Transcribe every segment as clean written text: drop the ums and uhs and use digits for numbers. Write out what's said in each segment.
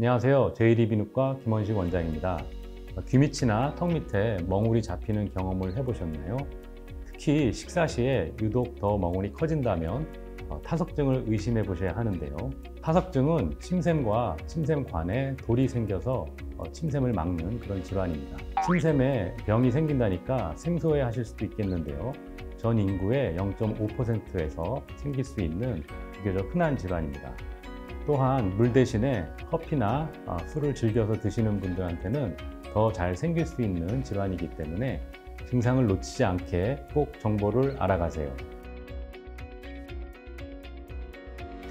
안녕하세요. 제1이비인후과 김원식 원장입니다. 귀 밑이나 턱 밑에 멍울이 잡히는 경험을 해보셨나요? 특히 식사 시에 유독 더 멍울이 커진다면 타석증을 의심해 보셔야 하는데요. 타석증은 침샘과 침샘관에 돌이 생겨서 침샘을 막는 그런 질환입니다. 침샘에 병이 생긴다니까 생소해 하실 수도 있겠는데요. 전 인구의 0.5%에서 생길 수 있는 비교적 흔한 질환입니다. 또한 물 대신에 커피나 술을 즐겨서 드시는 분들한테는 더 잘 생길 수 있는 질환이기 때문에 증상을 놓치지 않게 꼭 정보를 알아가세요.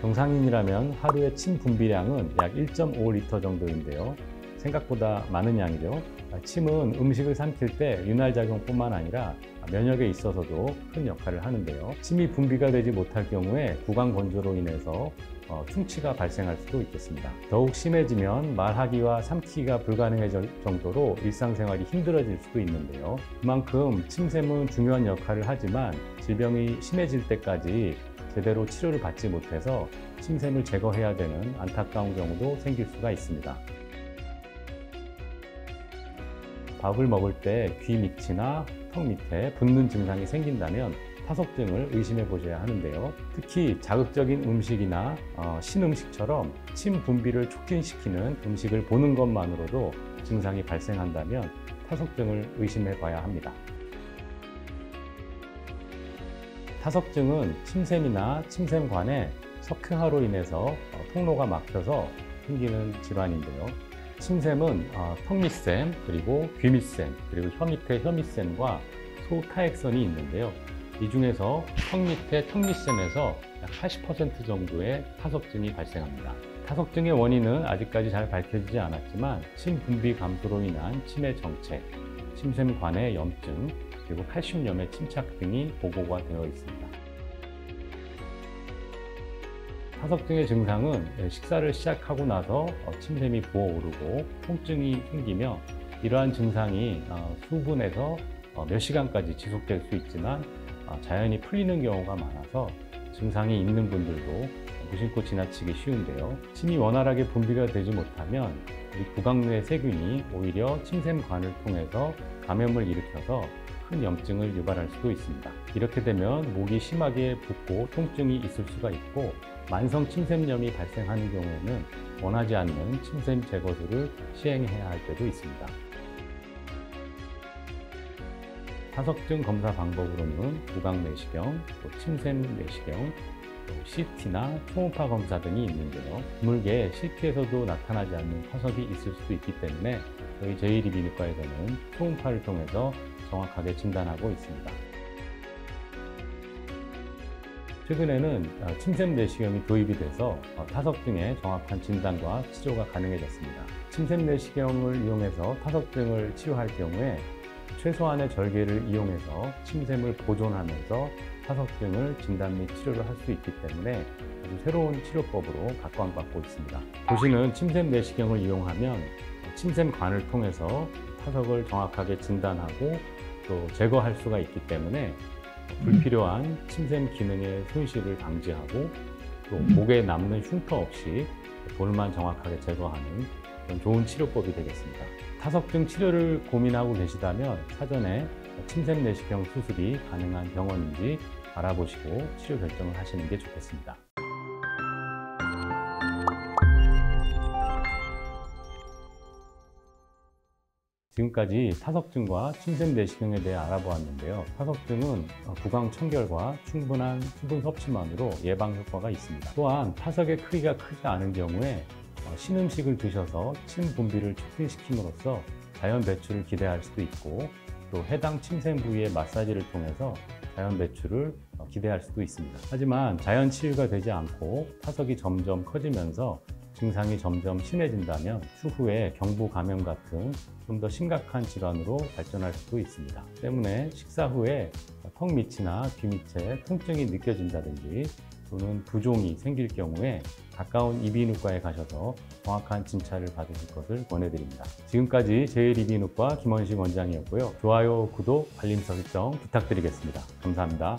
정상인이라면 하루에 침 분비량은 약 1.5L 정도인데요. 생각보다 많은 양이죠. 침은 음식을 삼킬 때 윤활작용뿐만 아니라 면역에 있어서도 큰 역할을 하는데요. 침이 분비가 되지 못할 경우에 구강 건조로 인해서 충치가 발생할 수도 있겠습니다. 더욱 심해지면 말하기와 삼키기가 불가능해질 정도로 일상생활이 힘들어질 수도 있는데요. 그만큼 침샘은 중요한 역할을 하지만 질병이 심해질 때까지 제대로 치료를 받지 못해서 침샘을 제거해야 되는 안타까운 경우도 생길 수가 있습니다. 밥을 먹을 때 귀 밑이나 턱 밑에 붓는 증상이 생긴다면 타석증을 의심해 보셔야 하는데요. 특히 자극적인 음식이나 신음식처럼 침 분비를 촉진시키는 음식을 보는 것만으로도 증상이 발생한다면 타석증을 의심해 봐야 합니다. 타석증은 침샘이나 침샘관에 석회화로 인해서 통로가 막혀서 생기는 질환인데요. 침샘은 턱 밑샘, 그리고 귀 밑샘, 그리고 혀 밑에 혀 밑샘과 소타액선이 있는데요. 이 중에서 턱 밑에 턱 밑샘에서 약 80% 정도의 타석증이 발생합니다. 타석증의 원인은 아직까지 잘 밝혀지지 않았지만 침 분비 감소로 인한 치매 정체, 침샘관의 염증, 그리고 칼슘염의 침착 등이 보고가 되어 있습니다. 타석증의 증상은 식사를 시작하고 나서 침샘이 부어오르고 통증이 생기며 이러한 증상이 수분에서 몇 시간까지 지속될 수 있지만 자연히 풀리는 경우가 많아서 증상이 있는 분들도 무심코 지나치기 쉬운데요. 침이 원활하게 분비가 되지 못하면 우리 구강내의 세균이 오히려 침샘관을 통해서 감염을 일으켜서 큰 염증을 유발할 수도 있습니다. 이렇게 되면 목이 심하게 붓고 통증이 있을 수가 있고 만성 침샘염이 발생하는 경우에는 원하지 않는 침샘 제거술을 시행해야 할 때도 있습니다. 타석증 검사 방법으로는 구강 내시경, 또 침샘 내시경, 또 CT나 초음파 검사 등이 있는데요. 드물게 CT에서도 나타나지 않는 타석이 있을 수도 있기 때문에 저희 제1이비인후과에서는 초음파를 통해서 정확하게 진단하고 있습니다. 최근에는 침샘 내시경이 도입이 돼서 타석증의 정확한 진단과 치료가 가능해졌습니다. 침샘 내시경을 이용해서 타석증을 치료할 경우에 최소한의 절개를 이용해서 침샘을 보존하면서 타석증을 진단 및 치료를 할 수 있기 때문에 아주 새로운 치료법으로 각광받고 있습니다. 도시는 침샘 내시경을 이용하면 침샘관을 통해서 타석을 정확하게 진단하고 또 제거할 수가 있기 때문에 불필요한 침샘 기능의 손실을 방지하고 또 목에 남는 흉터 없이 볼만 정확하게 제거하는 그런 좋은 치료법이 되겠습니다. 타석증 치료를 고민하고 계시다면 사전에 침샘 내시경 수술이 가능한 병원인지 알아보시고 치료 결정을 하시는 게 좋겠습니다. 지금까지 타석증과 침샘 내시경에 대해 알아보았는데요. 타석증은 구강 청결과 충분한 수분 섭취만으로 예방 효과가 있습니다. 또한 타석의 크기가 크지 않은 경우에 신음식을 드셔서 침 분비를 촉진시킴으로써 자연 배출을 기대할 수도 있고 또 해당 침샘 부위의 마사지를 통해서 자연 배출을 기대할 수도 있습니다. 하지만 자연 치유가 되지 않고 타석이 점점 커지면서 증상이 점점 심해진다면 추후에 경부 감염 같은 좀 더 심각한 질환으로 발전할 수도 있습니다. 때문에 식사 후에 턱 밑이나 귀 밑에 통증이 느껴진다든지 또는 부종이 생길 경우에 가까운 이비인후과에 가셔서 정확한 진찰을 받으실 것을 권해드립니다. 지금까지 제1이비인후과 김원식 원장이었고요. 좋아요, 구독, 알림 설정 부탁드리겠습니다. 감사합니다.